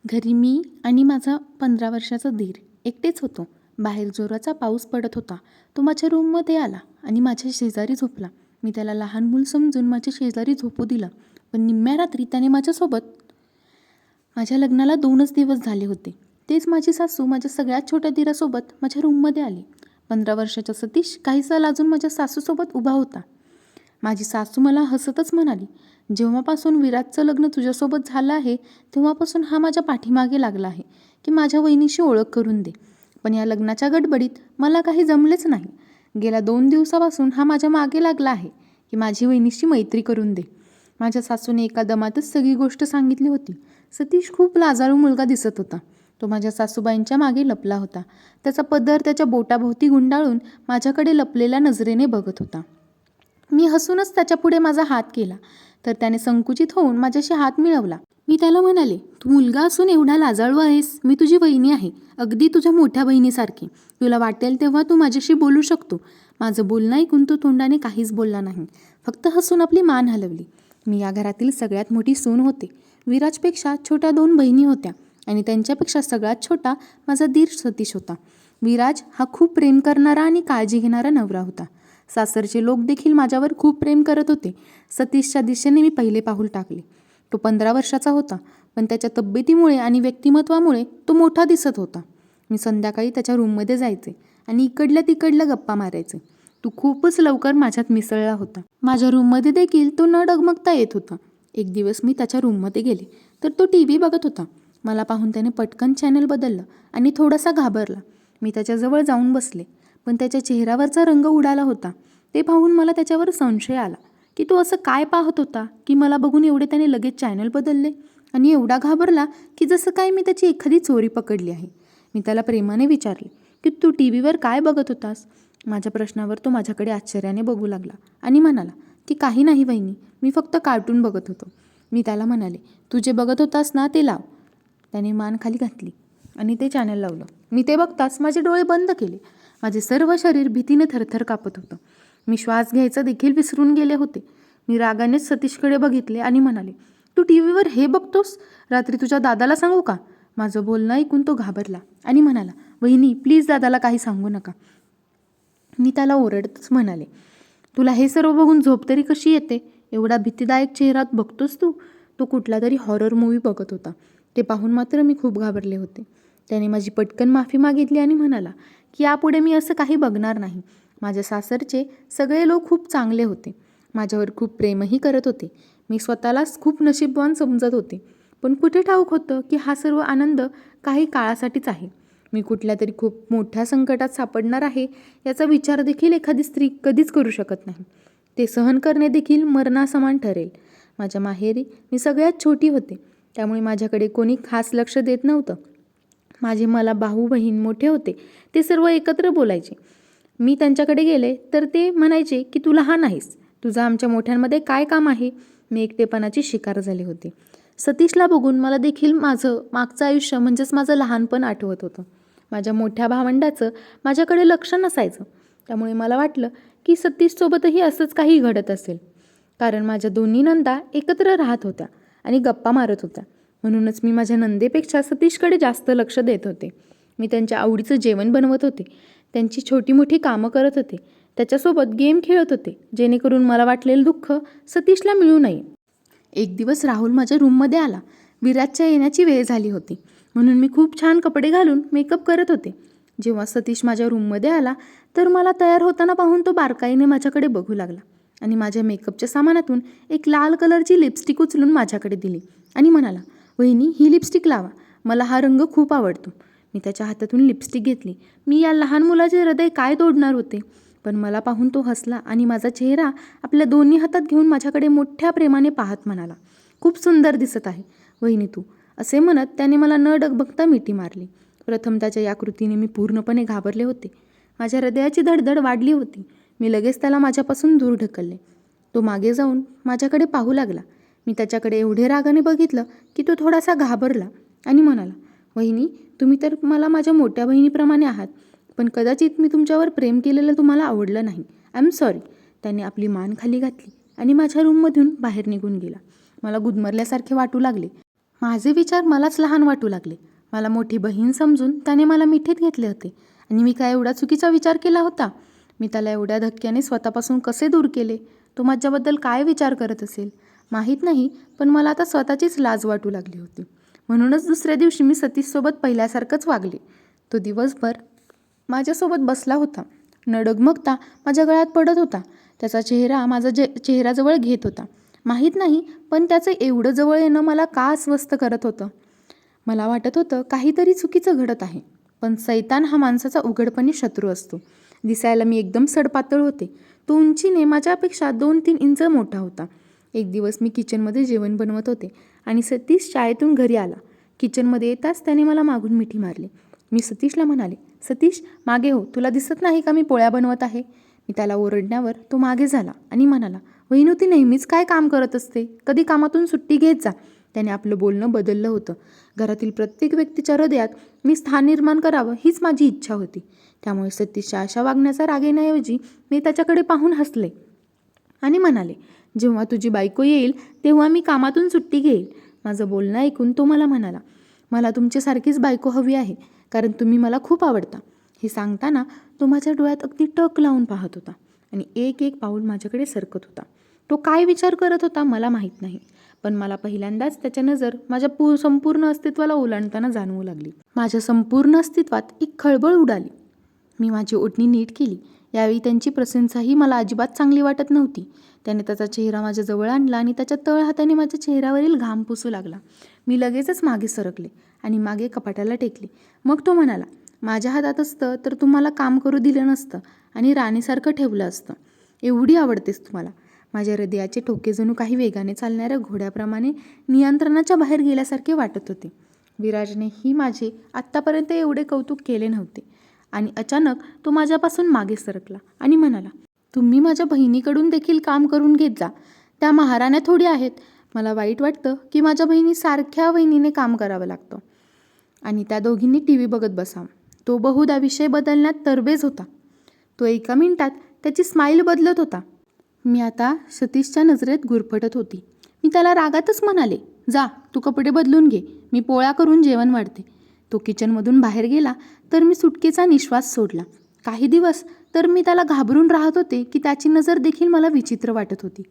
घरी मी आणि माझा 15 वर्षाचा दीर एकटेच होतो. बाहेर जोराचा पाऊस पडत होता. तो माझ्या रूममध्ये आला आणि माझ्या शेजारी झोपला. मी त्याला लहान मूल समजून माझ्या शेजारी झोपू दिलं. पण निम्म्या रात्री त्याने माझ्यासोबत माझ्या लग्नाला 2च दिवस झाले होते. तेच माझी सासू माझ्या सगळ्यात छोट्या दीरासोबत माझ्या रूममध्ये आली. 15 वर्षाचा सतीश काहीसा लाजून माझ्या सासूसोबत उभा होता. माझी सासू मला हसतच म्हणाली, जेव्हापासून विराजचं लग्न तुझ्यासोबत झालं आहे तेव्हापासून हा माझ्या पाठीमागे लागला आहे की माझ्या वहिनीशी ओळख करून दे. पण या लग्नाच्या गडबडीत मला काही जमलेच नाही. गेल्या 2 दिवसापासून हा माझ्या मागे लागला आहे की माझी वहिनीशी मैत्री करून दे. माझ्या सासूने एका दमातच सगळी गोष्ट सांगितली होती. सतीश खूप लाजाळू मुलगा दिसत होता. तो माझ्या सासूबाईंच्या मागे लपला होता. त्याचा पदर त्याच्या बोटाभोवती गुंडाळून माझ्याकडे लपलेल्या नजरेने बघत होता. मी हसूनच त्याच्यापुढे माझा हात केला तर त्याने संकुचित होऊन माझ्याशी हात मिळवला. मी त्याला म्हणाले, तू मुलगा असून एवढा लाजाळू आहेस? मी तुझी वहिनी आहे, अगदी तुझ्या मोठ्या बहिणीसारखी. तुला वाटेल तेव्हा तू माझ्याशी बोलू शकतो. माझं बोलणं ऐकून तो तोंडाने काहीच बोलला नाही, फक्त हसून आपली मान हलवली. मी या घरातील सगळ्यात मोठी सून होते. विराजपेक्षा छोट्या 2 बहिणी होत्या आणि त्यांच्यापेक्षा सगळ्यात छोटा माझा दीर सतीश होता. विराज हा खूप प्रेम करणारा आणि काळजी घेणारा नवरा होता. सासरचे लोक देखील माझ्यावर खूप प्रेम करत होते. सतीशच्या दिशेने मी पहिले पाऊल टाकले. तो 15 वर्षाचा होता, पण त्याच्या तब्येतीमुळे आणि व्यक्तिमत्वामुळे तो मोठा दिसत होता. मी संध्याकाळी त्याच्या रूममध्ये जायचे आणि इकडल्या तिकडल्या गप्पा मारायचे. तो खूपच लवकर माझ्यात मिसळला होता. माझ्या रूममध्ये देखील तो न डगमगता येत होता. एक दिवस मी त्याच्या रूममध्ये गेले तर तो टी व्ही बघत होता. मला पाहून त्याने पटकन चॅनल बदललं आणि थोडासा घाबरला. मी त्याच्याजवळ जाऊन बसले, पण त्याच्या चेहऱ्यावरचा रंग उडाला होता. ते पाहून मला त्याच्यावर संशय आला की तो असं काय पाहत होता की मला बघून एवढे त्याने लगेच चॅनल बदलले आणि एवढा घाबरला की जसं काय मी त्याची एखादी चोरी पकडली आहे. मी त्याला प्रेमाने विचारले की तू टी व्हीवर काय बघत होतास? माझ्या प्रश्नावर तो माझ्याकडे आश्चर्याने बघू लागला आणि म्हणाला की काही नाही वहिनी, मी फक्त कार्टून बघत होतो. मी त्याला म्हणाले, तू जे बघत होतास ना ते लाव. त्याने मान खाली घातली आणि ते चॅनल लावलं. मी ते बघताच माझे डोळे बंद केले. माझे सर्व शरीर भीतीने थरथर कापत होतं. मी श्वास घ्यायचं देखील विसरून गेले होते. मी रागानेच सतीशकडे बघितले आणि म्हणाले, तू टी व्हीवर हे बघतोस? रात्री तुझ्या दादाला सांगू का? माझं बोलणं ऐकून तो घाबरला आणि म्हणाला, वहिनी प्लीज दादाला काही सांगू नका. मी त्याला ओरडतच म्हणाले, तुला हे सर्व बघून झोप तरी कशी येते? एवढा भीतीदायक चेहरा बघतोस तू? तो कुठला तरी हॉरर मूव्ही बघत होता. ते पाहून मात्र मी खूप घाबरले होते. त्याने माझी पटकन माफी मागितली आणि म्हणाला की यापुढे मी असं काही बघणार नाही. माझ्या सासरचे सगळे लोक खूप चांगले होते. माझ्यावर खूप प्रेमही करत होते. मी स्वतःलाच खूप नशीबवान समजत होते. पण कुठे ठाऊक होतं की हा सर्व आनंद काही काळासाठीच आहे. मी कुठल्या तरी खूप मोठ्या संकटात सापडणार आहे याचा विचार देखील एखादी स्त्री कधीच करू शकत नाही. ते सहन करणे देखील मरणासमान ठरेल. माझ्या माहेरी मी सगळ्यात छोटी होते, त्यामुळे माझ्याकडे कोणी खास लक्ष देत नव्हतं. माझे मला भाऊ बहीण मोठे होते, ते सर्व एकत्र बोलायचे. मी त्यांच्याकडे गेले तर ते म्हणायचे की तू लहान आहेस, तुझं आमच्या मोठ्यांमध्ये काय काम आहे? मी एकटेपणाची शिकार झाले होते. सतीशला बघून मला देखील माझं मागचं आयुष्य म्हणजेच माझं लहानपण आठवत होतं. माझ्या मोठ्या भावंडाचं माझ्याकडे लक्ष नसायचं, त्यामुळे मला वाटलं की सतीशसोबतही असंच काही घडत असेल. कारण माझ्या दोन्ही नंदा एकत्र राहत होत्या आणि गप्पा मारत होत्या. म्हणूनच मी माझ्या नंदेपेक्षा सतीशकडे जास्त लक्ष देत होते. मी त्यांच्या आवडीचं जेवण बनवत होते, त्यांची छोटी मोठी कामं करत होते, त्याच्यासोबत गेम खेळत होते, जेणेकरून मला वाटलेलं दुःख सतीशला मिळू नये. एक दिवस राहुल माझ्या रूममध्ये आला. विराजच्या येण्याची वेळ झाली होती, म्हणून मी खूप छान कपडे घालून मेकअप करत होते. जेव्हा सतीश माझ्या रूममध्ये आला तर मला तयार होताना पाहून तो बारकाईने माझ्याकडे बघू लागला आणि माझ्या मेकअपच्या सामानातून एक लाल कलरची लिपस्टिक उचलून माझ्याकडे दिली आणि म्हणाला, वहिनी ही लिपस्टिक लावा, मला हा रंग खूप आवडतो. मी त्याच्या हातातून लिपस्टिक घेतली. मी या लहान मुलाचे हृदय काय तोडणार होते, पण मला पाहून तो हसला आणि माझा चेहरा आपल्या दोन्ही हातात घेऊन माझ्याकडे मोठ्या प्रेमाने पाहत म्हणाला, खूप सुंदर दिसत आहे वहिनी तू. असे म्हणत त्याने मला न डगबगता मिठी मारली. प्रथम त्याच्या या कृतीने मी पूर्णपणे घाबरले होते. माझ्या हृदयाची धडधड वाढली होती. मी लगेच त्याला माझ्यापासून दूर ढकलले. तो मागे जाऊन माझ्याकडे पाहू लागला. मी त्याच्याकडे एवढे रागाने बघितलं की तो थोडासा घाबरला आणि म्हणाला, वहिनी तुम्ही तर मला माझ्या मोठ्या बहिणीप्रमाणे आहात, पण कदाचित मी तुमच्यावर प्रेम केलेलं तुम्हाला आवडलं नाही. I am sorry. त्याने आपली मान खाली घातली आणि माझ्या रूममधून बाहेर निघून गेला. मला गुदमरल्यासारखे वाटू लागले. माझे विचार मलाच लहान वाटू लागले. मला मोठी बहीण समजून त्याने मला मिठीत घेतले होते आणि मी काय एवढा चुकीचा विचार केला होता? मी त्याला एवढ्या धक्क्याने स्वतःपासून कसे दूर केले? तो माझ्याबद्दल काय विचार करत असेल माहीत नाही, पण मला आता स्वतःचीच लाज वाटू लागली होती. म्हणूनच दुसऱ्या दिवशी मी सतीशसोबत पहिल्यासारखंच वागले. तो दिवसभर माझ्यासोबत बसला होता. न डगमगता माझ्या गळ्यात पडत होता. त्याचा चेहरा माझा चेहराजवळ घेत होता. माहीत नाही, पण त्याचं एवढं जवळ येणं मला का अस्वस्थ करत होतं. मला वाटत होतं काहीतरी चुकीचं घडत आहे. पण सैतान हा माणसाचा उघडपणे शत्रू असतो. दिसायला मी एकदम सडपातळ होते. तो उंचीने माझ्यापेक्षा 2-3 इंच मोठा होता. एक दिवस मी किचनमध्ये जेवण बनवत होते आणि सतीश शाळेतून घरी आला. किचनमध्ये येताच त्याने मला मागून मिठी मारली. मी सतीशला म्हणाले, सतीश मागे हो, तुला दिसत नाही का मी पोळ्या बनवत आहे? मी त्याला ओरडण्यावर तो मागे झाला आणि म्हणाला, वहिनी ती नेहमीच काय काम करत असते, कधी कामातून सुट्टी घेत जा. त्याने आपलं बोलणं बदललं होतं. घरातील प्रत्येक व्यक्तीच्या हृदयात मी स्थान निर्माण करावं हीच माझी इच्छा होती. त्यामुळे सतीशच्या अशा वागण्याचा राग येण्याऐवजी मी त्याच्याकडे पाहून हसले आणि म्हणाले, जेव्हा तुझी बायको येईल तेव्हा मी कामातून सुट्टी घेईल. माझं बोलणं ऐकून तो मला म्हणाला, मला तुमच्यासारखीच बायको हवी आहे, कारण तुम्ही मला खूप आवडता. हे सांगताना तो माझ्या डोळ्यात अगदी टक लावून पाहत होता आणि एक एक पाऊल माझ्याकडे सरकत होता. तो काय विचार करत होता मला माहीत नाही, पण मला पहिल्यांदाच त्याची नजर माझ्या संपूर्ण अस्तित्वाला ओलांडताना जाणवू लागली. माझ्या संपूर्ण अस्तित्वात एक खळबळ उडाली. मी माझी ओढणी नीट केली. यावेळी त्यांची प्रशंसाही मला अजिबात चांगली वाटत नव्हती. त्याने त्याचा चेहरा माझ्या जवळ आणला आणि त्याच्या तळ हाताने माझ्या चेहऱ्यावरील घाम पुसू लागला. मी लगेचच मागे सरकले आणि मागे कपाटाला टेकले. मग तो म्हणाला, माझ्या हातात असतं तर तुम्हाला काम करू दिलं नसतं आणि राणीसारखं ठेवलं असतं. एवढी आवडतेस तुम्हाला. माझ्या हृदयाचे ठोके जणू काही वेगाने चालणाऱ्या घोड्याप्रमाणे नियंत्रणाच्या बाहेर गेल्यासारखे वाटत होते. विराजनेही माझे आत्तापर्यंत एवढे कौतुक केले नव्हते आणि अचानक तो माझ्यापासून मागे सरकला आणि म्हणाला, तुम्ही माझ्या बहिणीकडून देखील काम करून घेत जा. त्या महाराण्या थोडी आहेत. मला वाईट वाटतं की माझ्या बहिणीसारख्या बहिणीने काम करावं लागतं आणि त्या दोघींनी TV बघत बसावं. तो बहुधा विषय बदलण्यात तरबेज होता. तो एका मिनिटात त्याची स्माईल बदलत होता. मी आता सतीशच्या नजरेत गुरफटत होती. मी त्याला रागातच म्हणाले, जा तू कपडे बदलून घे, मी पोळ्या करून जेवण वाढते. तो किचनमधून बाहेर गेला तर मी सुटकेचा निश्वास सोडला. काही दिवस तर मी त्याला घाबरून राहत होते की त्याची नजर देखील मला विचित्र वाटत होती.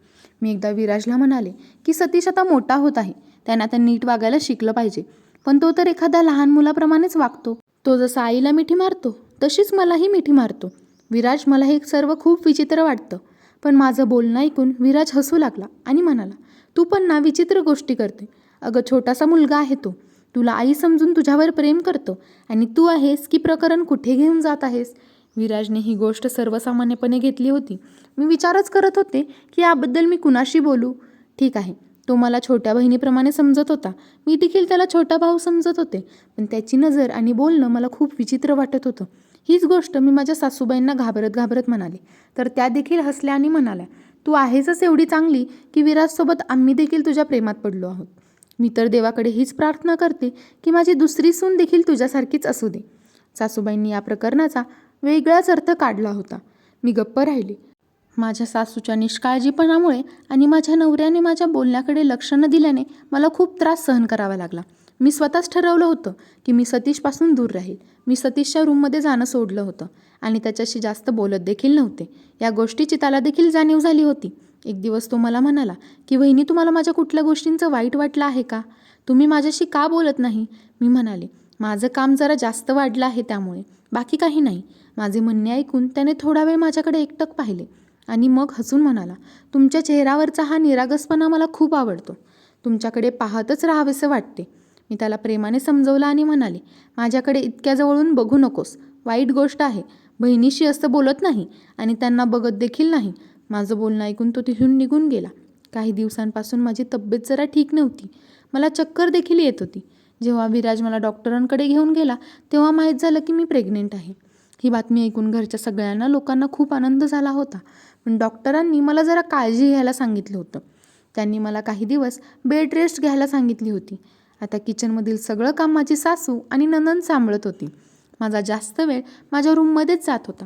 मी एकदा विराजला म्हणाले की सतीश आता मोठा होत आहे, त्यानं आता नीट वागायला शिकलं पाहिजे. पण तो तर एखाद्या लहान मुलाप्रमाणेच वागतो. तो जसा आईला मिठी मारतो तशीच मलाही मिठी मारतो. विराज, मला हे सर्व खूप विचित्र वाटतं. पण माझं बोलणं ऐकून विराज हसू लागला आणि म्हणाला, तू पण ना विचित्र गोष्टी करते. अगं छोटासा मुलगा आहे तो. तुला आई समजून तुझ्यावर प्रेम करतो आणि तू आहेस की प्रकरण कुठे घेऊन जात आहेस. विराजने ही गोष्ट सर्वसामान्यपणे घेतली होती. मी विचारच करत होते की याबद्दल मी कुणाशी बोलू. ठीक आहे, तो मला छोट्या बहिणीप्रमाणे समजत होता. मी देखील त्याला छोटा भाऊ समजत होते. पण त्याची नजर आणि बोलणं मला खूप विचित्र वाटत होतं. हीच गोष्ट मी माझ्या सासूबाईंना घाबरत घाबरत म्हणाले. तर त्या देखील हसल्या आणि म्हणाल्या, तू आहेसच एवढी चांगली की विराजसोबत आम्ही देखील तुझ्या प्रेमात पडलो आहोत. मी तर देवाकडे हीच प्रार्थना करते की माझी दुसरी सून देखील तुझ्यासारखीच असू दे. सासूबाईंनी या प्रकरणाचा वेगळाच अर्थ काढला होता. मी गप्प राहिली. माझ्या सासूच्या निष्काळजीपणामुळे आणि माझ्या नवऱ्याने माझ्या बोलण्याकडे लक्ष न दिल्याने मला खूप त्रास सहन करावा लागला. मी स्वतःच ठरवलं होतं की मी सतीशपासून दूर राहील. मी सतीशच्या रूममध्ये जाणं सोडलं होतं आणि त्याच्याशी जास्त बोलत देखील नव्हते. या गोष्टीची त्याला देखील जाणीव झाली होती. एक दिवस तो मला म्हणाला की वहिनी, तुम्हाला माझ्या कुठल्या गोष्टींचं वाईट वाटलं आहे का? तुम्ही माझ्याशी का बोलत नाही? मी म्हणाले, माझं काम जरा जास्त वाढलं आहे त्यामुळे, बाकी काही नाही. माझे म्हणणे ऐकून त्याने थोडा वेळ माझ्याकडे एकटक पाहिले आणि मग हसून म्हणाला, तुमच्या चेहऱ्यावरचा हा निरागसपणा मला खूप आवडतो. तुमच्याकडे पाहतच राहावेसे वाटते. मी त्याला प्रेमाने समजवलं आणि म्हणाले, माझ्याकडे इतक्या जवळून बघू नकोस. वाईट गोष्ट आहे. बहिणीशी असं बोलत नाही आणि त्यांना बघत देखील नाही. माझं बोलणं ऐकून तो तिथून निघून गेला. काही दिवसांपासून माझी तब्येत जरा ठीक नव्हती. मला चक्कर देखील येत होती. जेव्हा विराज मला डॉक्टरांकडे घेऊन गेला तेव्हा माहीत झालं की मी प्रेग्नेंट आहे. ही बातमी ऐकून घरच्या सगळ्यांना लोकांना खूप आनंद झाला होता. पण डॉक्टरांनी मला जरा काळजी घ्यायला सांगितलं होतं. त्यांनी मला काही दिवस बेड रेस्ट घ्यायला सांगितली होती. आता किचनमधील सगळं काम माझी सासू आणि नणंद सांभाळत होती. माझा जास्त वेळ माझ्या रूममध्येच जात होता.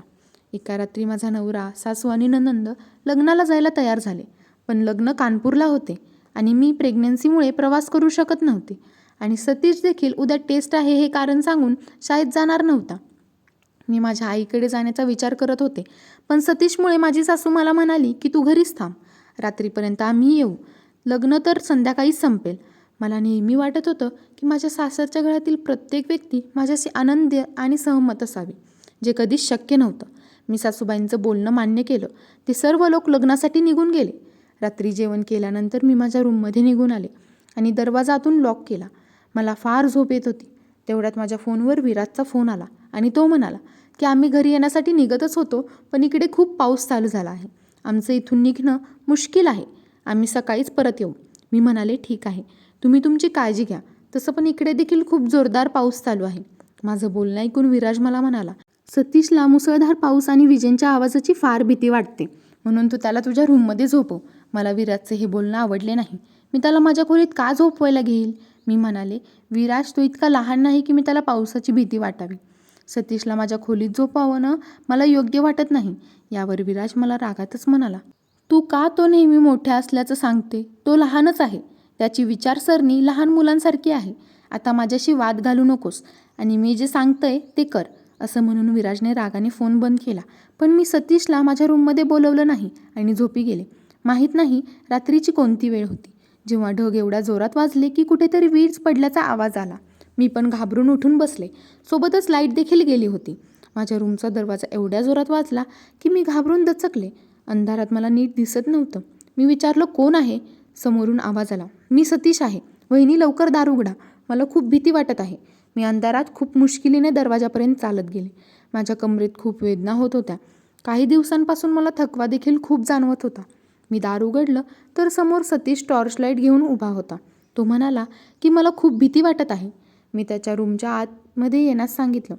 एका रात्री माझा नवरा, सासू आणि नणंद लग्नाला जायला तयार झाले. पण लग्न कानपूरला होते आणि मी प्रेग्नन्सीमुळे प्रवास करू शकत नव्हते आणि सतीश देखील उद्या टेस्ट आहे हे कारण सांगून शाळेत जाणार नव्हता. मी माझ्या आईकडे जाण्याचा विचार करत होते, पण सतीशमुळे माझी सासू मला म्हणाली की तू घरीच थांब, रात्रीपर्यंत आम्ही येऊ, लग्न तर संध्याकाळीच संपेल. मला नेहमी वाटत होतं की माझ्या सासरच्या घरातील प्रत्येक व्यक्ती माझ्याशी आनंदी आणि सहमत असावी, जे कधीच शक्य नव्हतं. मी सासूबाईंचं बोलणं मान्य केलं. ते सर्व लोक लग्नासाठी निघून गेले. रात्री जेवण केल्यानंतर मी माझ्या रूममध्ये निघून आले आणि दरवाजा आतून लॉक केला. मला फार झोप येत होती. तेवढ्यात माझ्या फोनवर विराजचा फोन आला आणि तो म्हणाला की आम्ही घरी येण्यासाठी निघतच होतो, पण इकडे खूप पाऊस चालू झाला आहे. आमचं इथून निघणं मुश्किल आहे. आम्ही सकाळीच परत येऊ. मी म्हणाले, ठीक आहे, तुम्ही तुमची काळजी घ्या. तसं पण इकडे देखील खूप जोरदार पाऊस चालू आहे. माझं बोलणं ऐकून विराज मला म्हणाला, सतीशला मुसळधार पाऊस आणि विजेंच्या आवाजाची फार भीती वाटते, म्हणून तू त्याला तुझ्या रूममध्ये झोपव. मला विराजचे हे बोलणं आवडले नाही. मी त्याला माझ्या खोलीत का झोपवायला घेईल? मी म्हणाले, विराज, तो इतका लहान नाही की मी त्याला पावसाची भीती वाटावी. सतीशला माझ्या खोलीत झोपावणं मला योग्य वाटत नाही. यावर विराज मला रागातच म्हणाला, तू का तो नेहमी मोठ्या असल्याचं सांगते? तो लहानच आहे. त्याची विचारसरणी लहान मुलांसारखी आहे. आता माझ्याशी वाद घालू नकोस आणि मी जे सांगतंय ते कर, असं म्हणून विराजने रागाने फोन बंद केला. पण मी सतीशला माझ्या रूममध्ये बोलवलं नाही आणि झोपी गेले. माहीत नाही रात्रीची कोणती वेळ होती, जेव्हा ढग एवढ्या जोरात वाजले की कुठेतरी वीज पडल्याचा आवाज आला. मी पण घाबरून उठून बसले. सोबतच लाईट देखील गेली होती. माझ्या रूमचा दरवाजा एवढ्या जोरात वाजला की मी घाबरून दचकले. अंधारात मला नीट दिसत नव्हतं. मी विचारलं, कोण आहे? समोरून आवाज आला, मी सतीश आहे. वहिनी, लवकर दार उघडा, मला खूप भीती वाटत आहे. मी अंधारात खूप मुश्किलीने दरवाजापर्यंत चालत गेले. माझ्या कमरेत खूप वेदना होत होत्या. काही दिवसांपासून मला थकवा देखील खूप जाणवत होता. मी दार उघडलं तर समोर सतीश टॉर्च लाईट घेऊन उभा होता. तो म्हणाला की मला खूप भीती वाटत आहे. मी त्याच्या रूमच्या आतमध्ये येण्यास सांगितलं.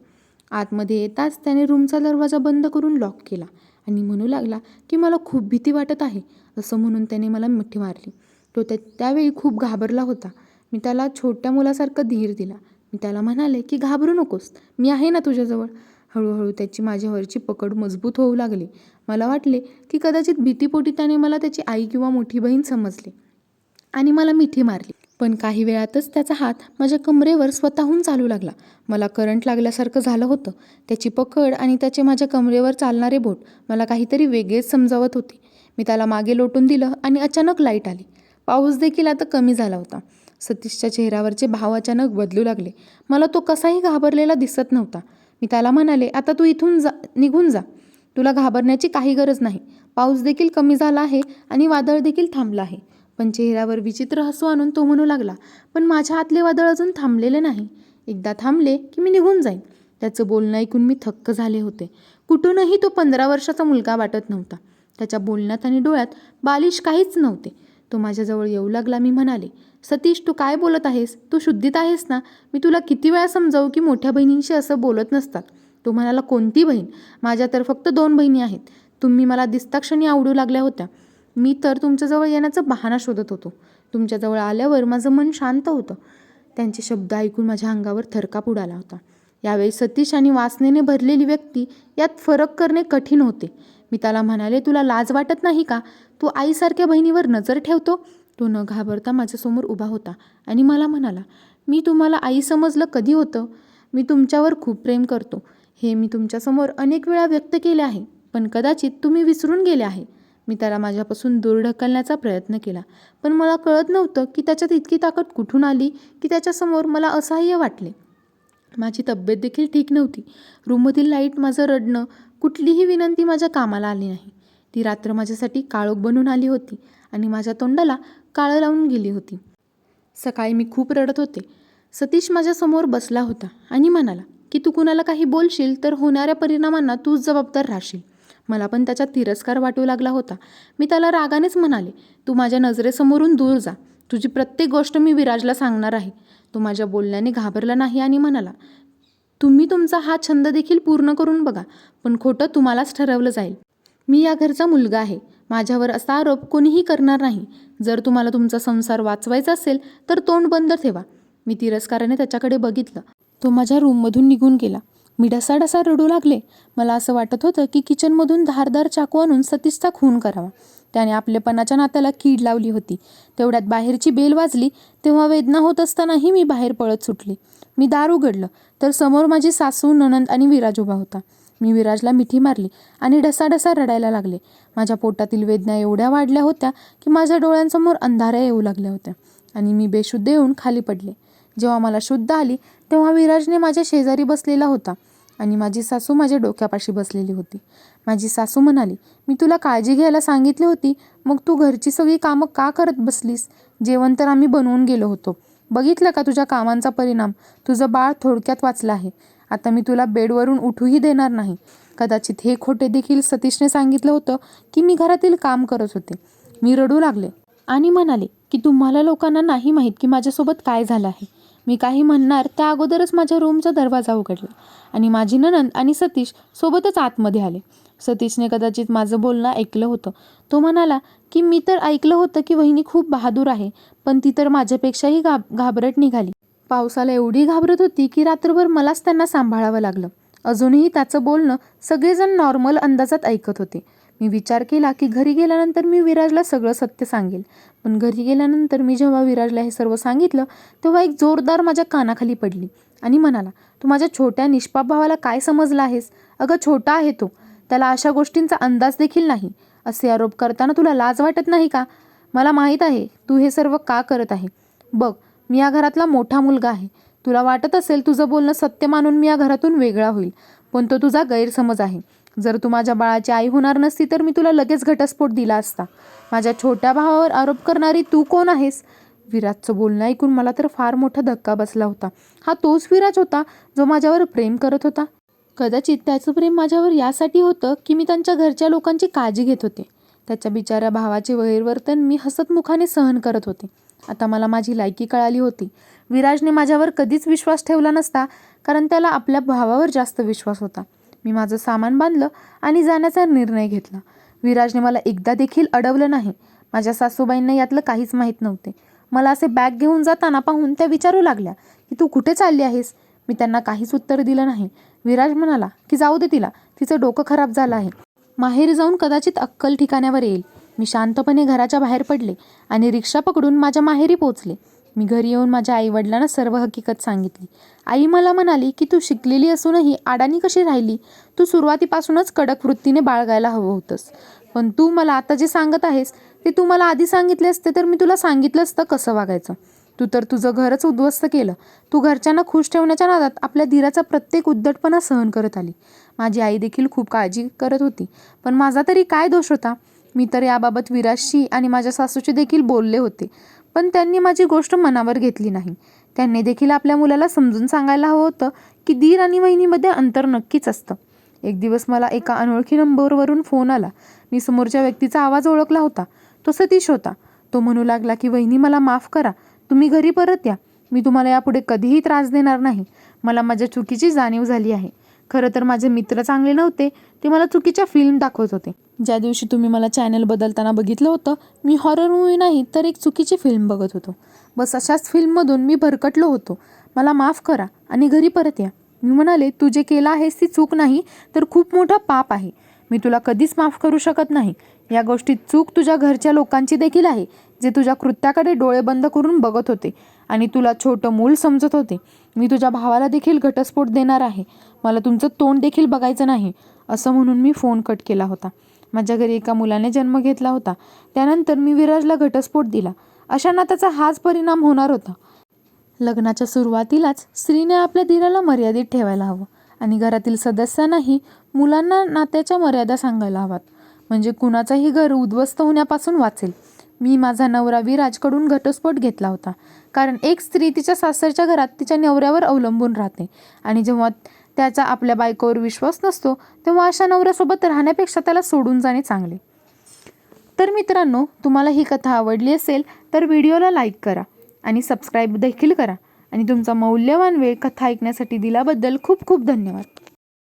आतमध्ये येताच त्याने रूमचा दरवाजा बंद करून लॉक केला आणि म्हणू लागला की मला खूप भीती वाटत आहे. असं म्हणून त्याने मला मिठी मारली. तो त्यावेळी खूप घाबरला होता. मी त्याला छोट्या मुलासारखं धीर दिला. मी त्याला म्हणाले की घाबरू नकोस, मी आहे ना तुझ्याजवळ. हळूहळू त्याची माझ्यावरची पकड मजबूत होऊ लागली. मला वाटले की कदाचित भीतीपोटी त्याने मला त्याची आई किंवा मोठी बहीण समजले आणि मला मिठी मारली. पण काही वेळातच त्याचा हात माझ्या कमरेवर स्वतःहून चालू लागला. मला करंट लागल्यासारखं झालं होतं. त्याची पकड आणि त्याचे माझ्या कमरेवर चालणारे बोट मला काहीतरी वेगळेच समजावत होते. मी त्याला मागे लोटून दिलं आणि अचानक लाईट आली. पाऊस देखील आता कमी झाला होता. सतीशच्या चेहऱ्यावरचे भाव अचानक बदलू लागले. मला तो कसाही घाबरलेला दिसत नव्हता. मी त्याला म्हणाले, आता तू इथून निघून जा. तुला घाबरण्याची काही गरज नाही. पाऊस देखील कमी झाला आहे आणि वादळ देखील थांबलं आहे. पण चेहऱ्यावर विचित्र हसू आणून तो म्हणू लागला, पण माझ्या आतले वादळ अजून थांबलेले नाही. एकदा थांबले की मी निघून जाईन. त्याचं बोलणं ऐकून मी थक्क झाले होते. कुठूनही तो 15 वर्षाचा मुलगा वाटत नव्हता. त्याच्या बोलण्यात आणि डोळ्यात बालिश काहीच नव्हते. तो माझ्याजवळ येऊ लागला. मी म्हणाले, सतीश, तू काय बोलत आहेस? तू शुद्धीत आहेस ना? मी तुला किती वेळा समजावू की मोठ्या बहिणींशी असं बोलत नसतात. तो म्हणाला, कोणती बहीण? माझ्या तर फक्त 2 बहिणी आहेत. तुम्ही मला दिसताक्षणी आवडू लागल्या होत्या. मी तर तुमच्याजवळ येण्याचा बहाणा शोधत होतो. तुमच्याजवळ आल्यावर माझं मन शांत होतं. त्यांचे शब्द ऐकून माझ्या अंगावर थरकाप उडाला होता. यावेळी सतीश आणि वासनेने भरलेली व्यक्ती यात फरक करणे कठीण होते. मी त्याला म्हणाले, तुला लाज वाटत नाही का? तू आईसारख्या बहिणीवर नजर ठेवतो? तो न घाबरता माझ्यासमोर उभा होता आणि मला म्हणाला, मी तुम्हाला आई समजलं कधी होतं? मी तुमच्यावर खूप प्रेम करतो. हे मी तुमच्यासमोर अनेक वेळा व्यक्त केले आहे, पण कदाचित तुम्ही विसरून गेले आहे. मी त्याला माझ्यापासून दूर ढकलण्याचा प्रयत्न केला, पण मला कळत नव्हतं की त्याच्यात इतकी ताकद कुठून आली की त्याच्यासमोर मला असहाय्य वाटले. माझी तब्येत देखील ठीक नव्हती. रूममधील लाईट, माझं रडणं, कुठलीही विनंती माझ्या कामाला आली नाही. ती रात्र माझ्यासाठी काळोख बनून आली होती आणि माझ्या तोंडाला काळं लावून गेली होती. सकाळी मी खूप रडत होते. सतीश माझ्यासमोर बसला होता आणि म्हणाला की तू कुणाला काही बोलशील तर होणाऱ्या परिणामांना तूच जबाबदार राहशील. मला पण त्याचा तिरस्कार वाटू लागला होता. मी त्याला रागानेच म्हणाले, तू माझ्या नजरेसमोरून दूर जा. तुझी प्रत्येक गोष्ट मी विराजला सांगणार आहे. तो माझ्या बोलण्याने घाबरला नाही आणि म्हणाला, तुम्ही तुमचा हा छंद देखील पूर्ण करून बघा, पण खोटं तुम्हालाच ठरवलं जाईल. मी या घरचा मुलगा आहे. माझ्यावर असा आरोप कोणीही करणार नाही. जर तुम्हाला तुमचा संसार वाचवायचा असेल तर तोंड बंद ठेवा. मी तिरस्काराने त्याच्याकडे बघितलं. तो माझ्या रूममधून निघून गेला. मी ढसाढसा रडू लागले. मला असं वाटत होतं की किचनमधून धारदार चाकू आणून सतीशचा खून करावा. त्याने आपलेपणाच्या नात्याला कीड लावली होती. तेवढ्यात बाहेरची बेल वाजली. तेव्हा वेदना होत असतानाही मी बाहेर पळत सुटले. मी दार उघडलं तर समोर माझी सासू, नणंद आणि विराज उभा होता. मी विराजला मिठी मारली आणि ढसाढसा रडायला लागले. माझ्या पोटातील वेदना एवढ्या वाढल्या होत्या की माझ्या डोळ्यांसमोर अंधाऱ्या येऊ लागल्या होत्या आणि मी बेशुद्ध येऊन खाली पडले. जेव्हा मला शुद्ध आली तेव्हा विराजने माझ्या शेजारी बसलेला होता आणि माझी सासू माझ्या डोक्यापाशी बसलेली होती. माझी सासू म्हणाली, मी तुला काळजी घ्यायला सांगितली होती, मग तू घरची सगळी कामं का करत बसलीस? जेवण तर आम्ही बनवून गेलो होतो. बघितलं का तुझ्या कामांचा परिणाम? तुझं बाळ थोडक्यात वाचलं आहे. आता मी तुला बेडवरून उठूही देणार नाही. कदाचित हे खोटे देखील सतीशने सांगितलं होतं की मी घरातील काम करत होते. मी रडू लागले आणि म्हणाले की तुम्हाला लोकांना नाही माहीत की माझ्यासोबत काय झालं आहे. मी काही म्हणणार त्या अगोदरच माझ्या रूमचा दरवाजा उघडला आणि माझी नणंद आणि सतीश सोबतच आतमध्ये आले. सतीशने कदाचित माझं बोलणं ऐकलं होतं. तो म्हणाला की मी तर ऐकलं होतं की वहिनी खूप बहादूर आहे, पण ती तर माझ्यापेक्षाही घाबरट निघाली. पावसाला एवढी घाबरत होती की रात्रभर मलाच त्यांना सांभाळावं लागलं. अजूनही त्याचं बोलणं सगळेजण नॉर्मल अंदाजात ऐकत होते. मी विचार केला की घरी गेल्यानंतर मी विराजला सगळं सत्य सांगेल. पण घरी गेल्यानंतर मी जेव्हा विराजला हे सर्व सांगितलं तेव्हा एक जोरदार माझ्या कानाखाली पडली आणि म्हणाला, तू माझ्या छोट्या निष्पाप भावाला काय समजला आहेस? अगं छोटा आहे तो, त्याला अशा गोष्टींचा अंदाज देखील नाही. असे आरोप करताना तुला लाज वाटत नाही का? मला माहीत आहे तू हे सर्व का करत आहे. बघ, मी या घरातला मोठा मुलगा आहे. तुला वाटत असेल तुझं बोलणं सत्य मानून मी या घरातून वेगळा होईल, पण तो तुझा गैरसमज आहे. जर तू माझ्या बाळाची आई होणार नसती तर मी तुला लगेच घटस्फोट दिला असता. माझ्या छोट्या भावावर आरोप करणारी तू कोण आहेस? विराजचं बोलणं ऐकून मला तर फार मोठा धक्का बसला होता. हा तोच विराज होता जो माझ्यावर प्रेम करत होता. कदाचित त्याचं प्रेम माझ्यावर यासाठी होतं की मी त्यांच्या घरच्या लोकांची काळजी घेत होते. त्याच्या बिचाऱ्या भावाचे गैरवर्तन मी हसतमुखाने सहन करत होते. आता मला माझी लायकी कळाली होती. विराजने माझ्यावर कधीच विश्वास ठेवला नसता, कारण त्याला आपल्या भावावर जास्त विश्वास होता. मी माझं सामान बांधलं आणि जाण्याचा निर्णय घेतला. विराजने मला एकदा देखील अडवलं नाही. माझ्या सासूबाईंना यातलं काहीच माहीत नव्हते. मला असे बॅग घेऊन जाताना पाहून त्या विचारू लागल्या की तू कुठे चालली आहेस? मी त्यांना काहीच उत्तर दिलं नाही. विराज म्हणाला की जाऊ दे तिला, तिचं डोकं खराब झालं आहे. माहेर जाऊन कदाचित अक्कल ठिकाण्यावर येईल. मी शांतपणे घराच्या बाहेर पडले आणि रिक्षा पकडून माझ्या माहेरी पोचले. मी घरी येऊन माझ्या आईवडिलांना सर्व हकीकत सांगितली. आई मला म्हणाली की तू शिकलेली असूनही अडाणी कशी राहिली? तू सुरुवातीपासूनच कडक वृत्तीने बाळगायला हवं होतंस. पण तू मला आता जे सांगत आहेस ते तू मला आधी सांगितले असते तर मी तुला सांगितलं असतं कसं वागायचं. तू तर तुझं घरच उद्ध्वस्त केलं. तू घरच्यांना खुश ठेवण्याच्या नादात आपल्या धीराचा प्रत्येक उद्धटपणा सहन करत आली. माझी आई देखील खूप काळजी करत होती, पण माझा तरी काय दोष होता? मी तर याबाबत विराजशी आणि माझ्या सासूशी देखील बोलले होते, पण त्यांनी माझी गोष्ट मनावर घेतली नाही. त्यांनी देखील आपल्या मुलाला समजून सांगायला हवं होतं की दीर आणि वहिनीमध्ये अंतर नक्कीच असतं. एक दिवस मला एका अनोळखी नंबरवरून फोन आला. मी समोरच्या व्यक्तीचा आवाज ओळखला होता. तो सतीश होता. तो म्हणू लागला की वहिनी मला माफ करा, तुम्ही घरी परत या. मी तुम्हाला यापुढे कधीही त्रास देणार नाही. मला माझ्या चुकीची जाणीव झाली आहे. खरं तर माझे मित्र चांगले नव्हते, ते मला चुकीच्या फिल्म दाखवत होते. ज्या दिवशी तुम्ही मला चॅनल बदलताना बघितलं होतं, मी हॉरर मूव्ही नाही तर एक चुकीची फिल्म बघत होतो. बस अशाच फिल्ममधून मी भरकटलो होतो. मला माफ करा आणि घरी परत या. मी म्हणाले, तू जे केलं आहेस ती चूक नाही तर खूप मोठं पाप आहे. मी तुला कधीच माफ करू शकत नाही. या गोष्टीत चूक तुझ्या घरच्या लोकांची देखील आहे, जे तुझ्या कृत्याकडे डोळे बंद करून बघत होते आणि तुला छोटं मूल समजत होते. मी तुझ्या भावाला देखील घटस्फोट देणार आहे. मला तुमचं तोंड देखील बघायचं नाही. असं म्हणून मी फोन कट केला होता. माझ्या घरी एका मुलाने जन्म घेतला होता. त्यानंतर मी विराजला घटस्फोट दिला. अशा नात्याचा हाच परिणाम होणार होता. लग्नाच्या सुरुवातीलाच स्त्रीने आपल्या धीराला मर्यादित ठेवायला हवं आणि घरातील सदस्यांनाही मुलांना नात्याच्या मर्यादा सांगायला हव्यात, म्हणजे कुणाचंही घर उद्ध्वस्त होण्यापासून वाचेल. मी माझा नवरा विराजकडून घटस्फोट घेतला होता, कारण एक स्त्री तिच्या सासरच्या घरात तिच्या नवऱ्यावर अवलंबून राहते आणि जेव्हा त्याचा आपल्या बायकोवर विश्वास नसतो तेव्हा अशा नवऱ्यासोबत राहण्यापेक्षा त्याला सोडून जाणे चांगले. तर मित्रांनो, तुम्हाला ही कथा आवडली असेल तर व्हिडिओला लाईक करा आणि सबस्क्राईब देखील करा आणि तुमचा मौल्यवान वेळ कथा ऐकण्यासाठी दिल्याबद्दल खूप खूप धन्यवाद.